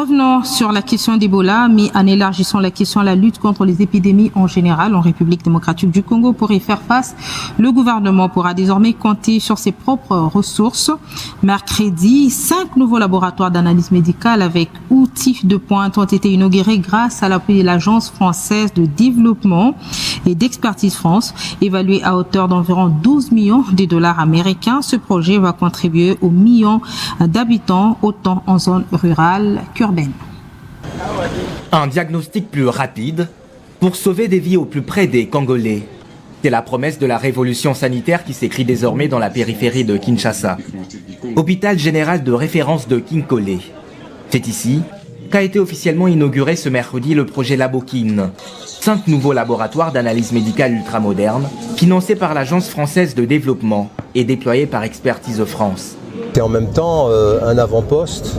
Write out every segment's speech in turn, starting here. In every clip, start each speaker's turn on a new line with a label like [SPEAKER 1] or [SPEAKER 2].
[SPEAKER 1] Revenons sur la question d'Ebola, mais en élargissant la question à la lutte contre les épidémies en général en République démocratique du Congo. Pour y faire face, le gouvernement pourra désormais compter sur ses propres ressources. Mercredi, 5 nouveaux laboratoires d'analyse médicale avec outils de pointe ont été inaugurés grâce à l'appui de l'Agence française de développement et d'expertise France, évalué à hauteur d'environ 12 millions de dollars américains. Ce projet va contribuer aux millions d'habitants, autant en zone rurale qu'urbaine.
[SPEAKER 2] Un diagnostic plus rapide pour sauver des vies au plus près des Congolais. C'est la promesse de la révolution sanitaire qui s'écrit désormais dans la périphérie de Kinshasa. Hôpital général de référence de Kinkole. C'est ici qu'a été officiellement inauguré ce mercredi le projet Labokin. 5 nouveaux laboratoires d'analyse médicale ultramodernes, financés par l'Agence française de développement et déployés par Expertise France.
[SPEAKER 3] C'est en même temps un avant-poste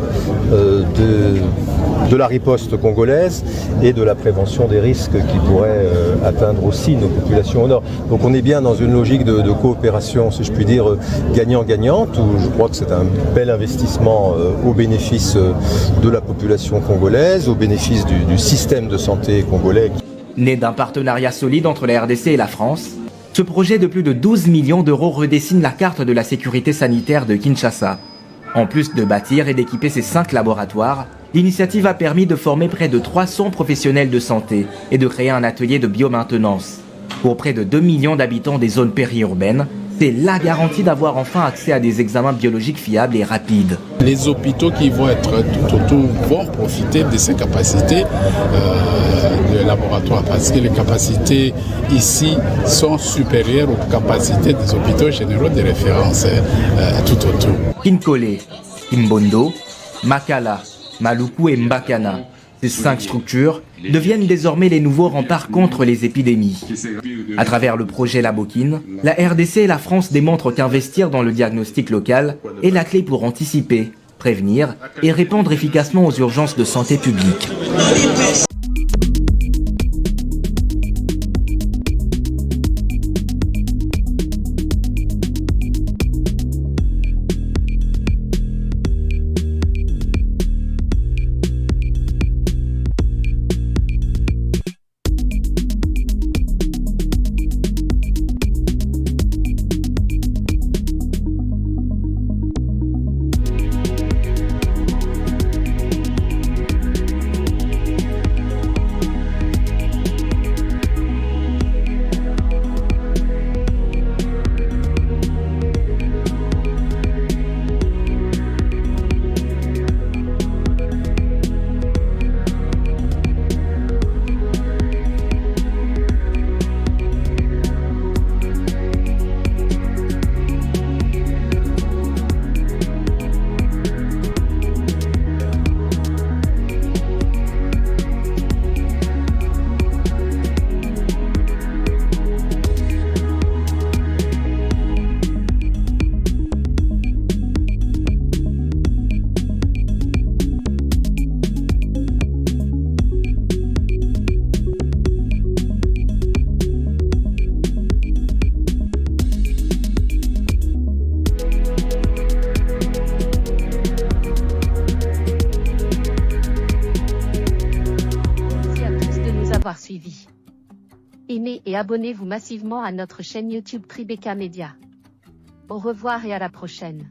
[SPEAKER 3] de la riposte congolaise et de la prévention des risques qui pourraient atteindre aussi nos populations au nord. Donc on est bien dans une logique de coopération, si je puis dire, gagnant-gagnante, où je crois que c'est un bel investissement au bénéfice de la population congolaise, au bénéfice du système de santé congolais.
[SPEAKER 2] Né d'un partenariat solide entre la RDC et la France, ce projet de plus de 12 millions d'euros redessine la carte de la sécurité sanitaire de Kinshasa. En plus de bâtir et d'équiper ces 5 laboratoires, l'initiative a permis de former près de 300 professionnels de santé et de créer un atelier de biomaintenance. Pour près de 2 millions d'habitants des zones périurbaines, c'est la garantie d'avoir enfin accès à des examens biologiques fiables et rapides.
[SPEAKER 4] Les hôpitaux qui vont être tout autour vont profiter de ces capacités de laboratoire parce que les capacités ici sont supérieures aux capacités des hôpitaux généraux de référence tout autour.
[SPEAKER 2] Kinkole, Kimbondo, Makala, Maluku et Mbakana. Ces 5 structures deviennent désormais les nouveaux remparts contre les épidémies. À travers le projet Labokin, la RDC et la France démontrent qu'investir dans le diagnostic local est la clé pour anticiper, prévenir et répondre efficacement aux urgences de santé publique.
[SPEAKER 5] Suivi. Aimez et abonnez-vous massivement à notre chaîne YouTube Tribeca Media. Au revoir et à la prochaine.